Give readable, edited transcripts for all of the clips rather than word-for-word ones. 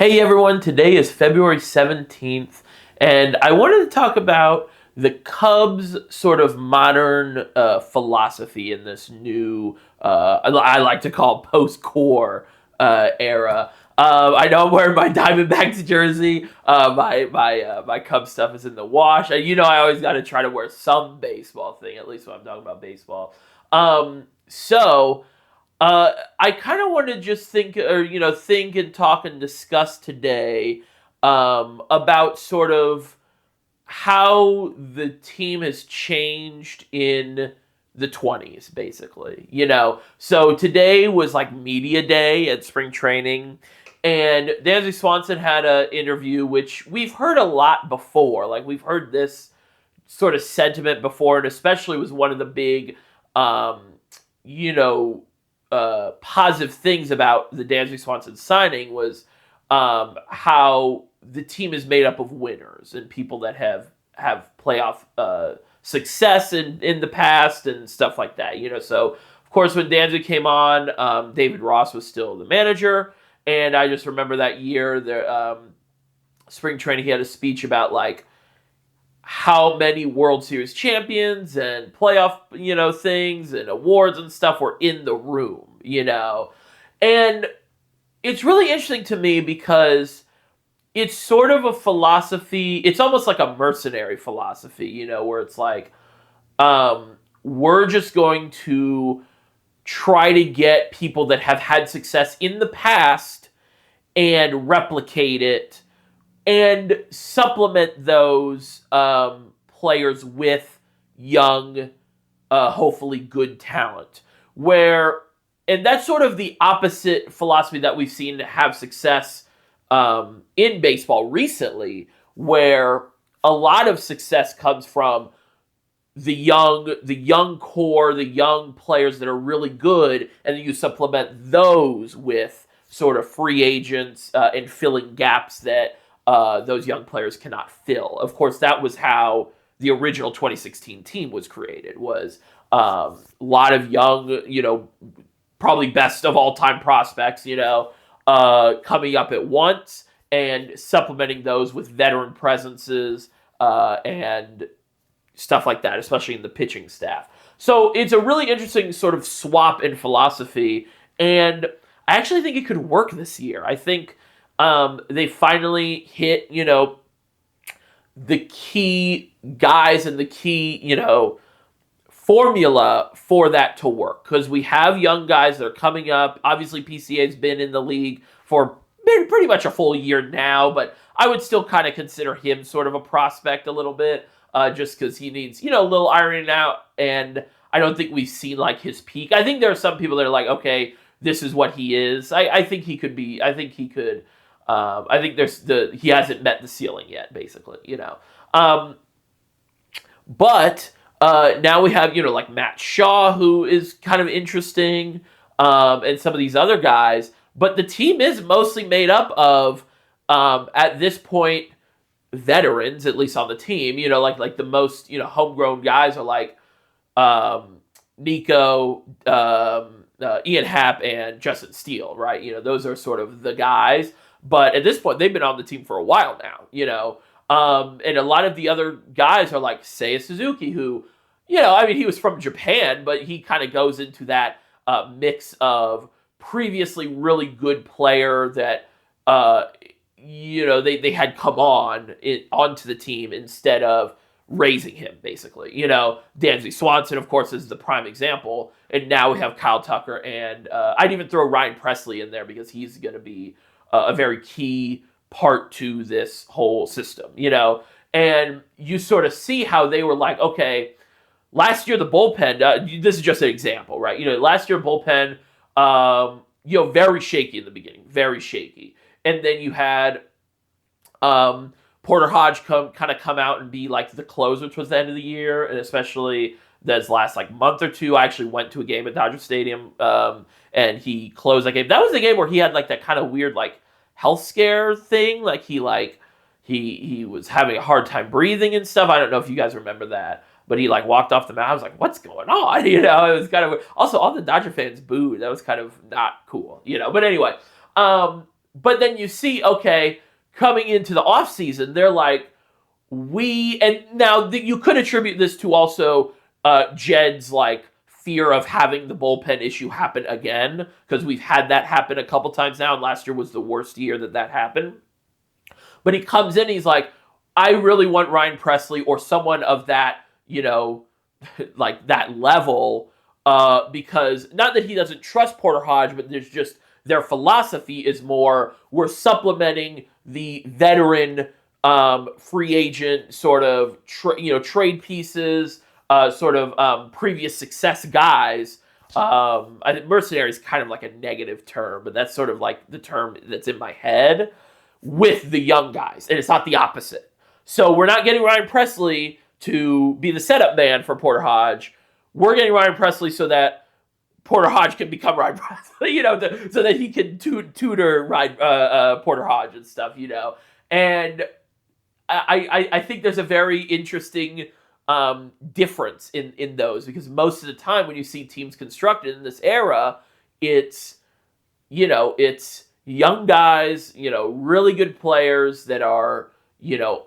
Hey everyone, today is February 17th, and I wanted to talk about the Cubs' sort of modern philosophy in this new, I like to call post-core era. I know I'm wearing my Diamondbacks jersey. My Cubs stuff is in the wash. I always got to try to wear some baseball thing, at least when I'm talking about baseball. So. I kind of want to just think, or think and talk and discuss today about sort of how the team has changed in the 20s, basically. So today was like media day at spring training, and Dansby Swanson had an interview, which we've heard a lot before. Like we've heard this sort of sentiment before, and especially was one of the big, you know positive things about the Dansby Swanson signing was how the team is made up of winners and people that have playoff success in the past and stuff like that. So of course when Dansby came on, David Ross was still the manager, and I just remember that year, the spring training, he had a speech about like how many World Series champions and playoff, things and awards and stuff were in the room, And it's really interesting to me because it's sort of a philosophy, it's almost like a mercenary philosophy, where it's like, we're just going to try to get people that have had success in the past and replicate it and supplement those players with young, hopefully good talent. And that's sort of the opposite philosophy that we've seen have success in baseball recently, where a lot of success comes from the young core, the young players that are really good, and then you supplement those with sort of free agents and filling gaps that those young players cannot fill. Of course, that was how the original 2016 team was created, was a lot of young, probably best of all time prospects, coming up at once and supplementing those with veteran presences and stuff like that, especially in the pitching staff. So it's a really interesting sort of swap in philosophy, and I actually think it could work this year. I think they finally hit, the key guys and the key, formula for that to work. Because we have young guys that are coming up. Obviously, PCA's been in the league for pretty much a full year now, but I would still kind of consider him sort of a prospect a little bit, just because he needs, a little ironing out, and I don't think we've seen like his peak. I think there are some people that are like, okay, this is what he is. I think he could be. I think he could. I think he hasn't met the ceiling yet, basically, But now we have, like Matt Shaw, who is kind of interesting, and some of these other guys. But the team is mostly made up of, at this point, veterans, at least on the team. Like the most, homegrown guys are like Nico, Ian Happ, and Justin Steele, right? Those are sort of the guys. But at this point, they've been on the team for a while now, and a lot of the other guys are like Seiya Suzuki, who, he was from Japan, but he kind of goes into that mix of previously really good player that, they had come onto the team instead of raising him, basically. Dansby Swanson, of course, is the prime example. And now we have Kyle Tucker, and I'd even throw Ryan Presley in there because he's going to be a very key part to this whole system, and you sort of see how they were like, okay, last year the bullpen, this is just an example, right? Last year bullpen, very shaky in the beginning, very shaky. And then you had Porter Hodge come out and be like the closer towards the end of the year, and especially this last like month or two. I actually went to a game at Dodger Stadium, and he closed that game. That was the game where he had like that kind of weird like health scare thing, like he was having a hard time breathing and stuff. I don't know if you guys remember that, but he like walked off the mound. I was like, what's going on? It was kind of, also all the Dodger fans booed. That was kind of not cool, But anyway, But then you see, okay, coming into the offseason, they're like, and now you could attribute this to also Jed's like fear of having the bullpen issue happen again, because we've had that happen a couple times now, and last year was the worst year that happened. But he comes in, he's like, I really want Ryan Presley or someone of that, like that level, because not that he doesn't trust Porter Hodge, but there's just their philosophy is more, we're supplementing the veteran free agent sort of trade pieces, previous success guys. I think mercenary is kind of like a negative term, but that's sort of like the term that's in my head with the young guys, and it's not the opposite. So we're not getting Ryan Presley to be the setup man for Porter Hodge. We're getting Ryan Presley so that Porter Hodge can become Ryan Presley, so that he can tutor Porter Hodge and stuff, And I think there's a very interesting difference in those, because most of the time when you see teams constructed in this era, it's young guys, really good players that are,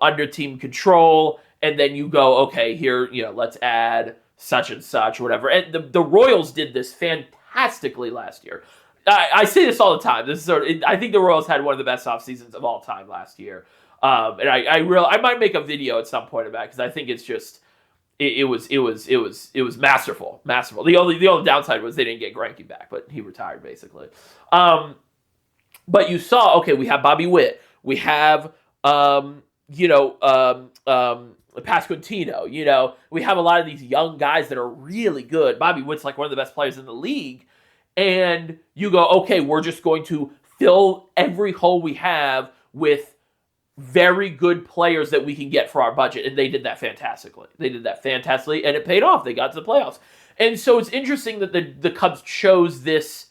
under team control, and then you go, okay, here, let's add such and such, whatever. And the Royals did this fantastically last year. I say this all the time. I think the Royals had one of the best off seasons of all time last year. And I might make a video at some point about it, because I think it's just it was masterful. The only downside was they didn't get Greinke back, but he retired basically. But you saw, okay, we have Bobby Witt, we have Pasquantino, we have a lot of these young guys that are really good. Bobby Witt's like one of the best players in the league, and you go, okay, we're just going to fill every hole we have with very good players that we can get for our budget, and they did that fantastically. And it paid off. They got to the playoffs. And so it's interesting that the Cubs chose this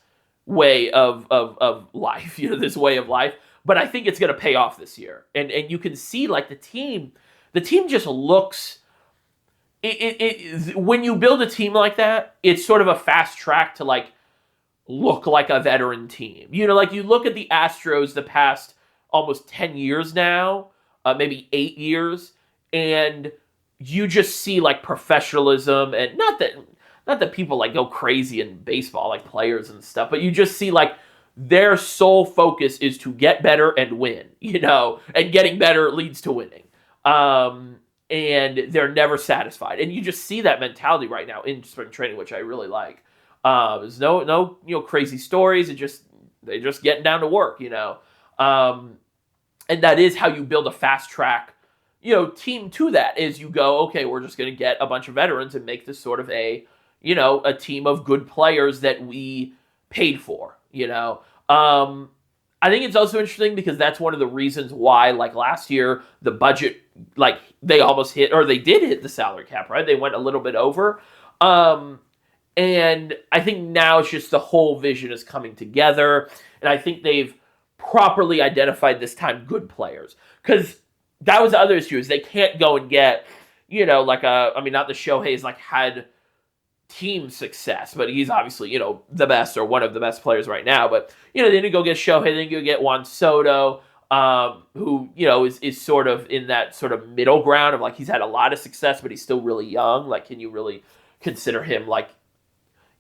way of life, this way of life. But I think it's going to pay off this year. And you can see, like, the team just looks. When you build a team like that, it's sort of a fast track to, like, look like a veteran team. Like, you look at the Astros the past almost 10 years now, maybe 8 years, and you just see, like, professionalism, and not that people, like, go crazy in baseball, like players and stuff, but you just see, like, their sole focus is to get better and win, and getting better leads to winning. And they're never satisfied. And you just see that mentality right now in spring training, which I really like. There's no crazy stories. They're just getting down to work, and that is how you build a fast track, team to that, is you go, okay, we're just going to get a bunch of veterans and make this sort of a team of good players that we paid for, I think it's also interesting because that's one of the reasons why, like, last year, the budget, like, they almost hit, or they did hit the salary cap, right? They went a little bit over. And I think now it's just the whole vision is coming together. And I think they've properly identified this time good players. Because that was the other issue, is they can't go and get, not the Shohei's, like, had team success, but he's obviously, the best or one of the best players right now. But, they didn't go get Shohei, they didn't go get Juan Soto, who, is sort of in that sort of middle ground of, like, he's had a lot of success, but he's still really young. Like, can you really consider him, like,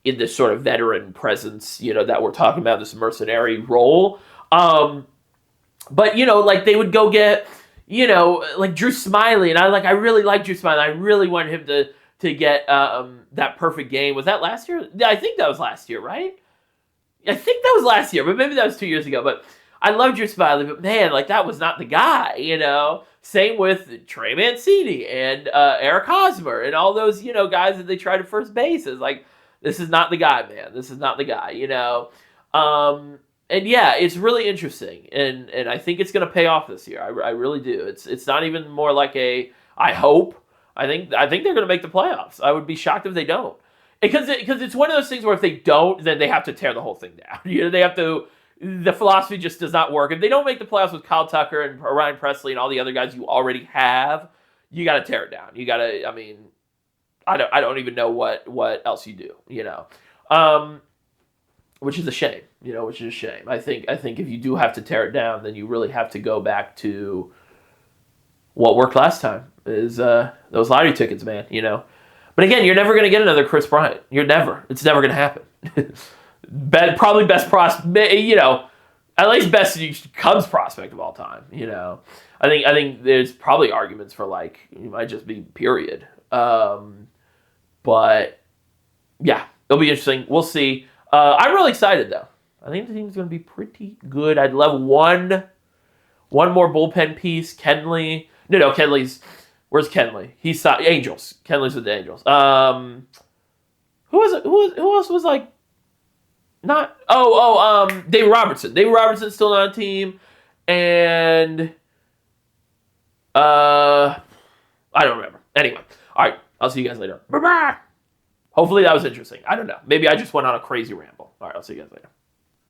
in this sort of veteran presence, that we're talking about, this mercenary role? But, like, they would go get, like, Drew Smyly, and I really like Drew Smyly. I really wanted him to get that perfect game. Was that last year? I think that was last year, right? I think that was last year, but maybe that was 2 years ago. But I love Drew Smyly, but man, like, that was not the guy, Same with Trey Mancini and Eric Hosmer and all those, guys that they tried at first base. It's like, this is not the guy, man. This is not the guy, And yeah, it's really interesting, and I think it's going to pay off this year. I really do. It's not even more like I hope. I think they're going to make the playoffs. I would be shocked if they don't, because it's one of those things where if they don't, then they have to tear the whole thing down. They have to. The philosophy just does not work. If they don't make the playoffs with Kyle Tucker and Ryan Presley and all the other guys you already have, you got to tear it down. You got to. I mean, I don't even know what else you do. which is a shame. Which is a shame. I think if you do have to tear it down, then you really have to go back to what worked last time. Is those lottery tickets, man? But again, you're never going to get another Chris Bryant. It's never going to happen. Probably best prospect, at least best Cubs prospect of all time. I think there's probably arguments for it might just be period. But yeah, it'll be interesting. We'll see. I'm really excited though. I think the team's going to be pretty good. I'd love one more bullpen piece. Kenley. No, Kenley's. Where's Kenley? He's Angels. Kenley's with the Angels. Who was it? Who else was not? David Robertson. David Robertson's still on the team, and I don't remember. Anyway, all right. I'll see you guys later. Bye bye. Hopefully that was interesting. I don't know. Maybe I just went on a crazy ramble. All right. I'll see you guys later.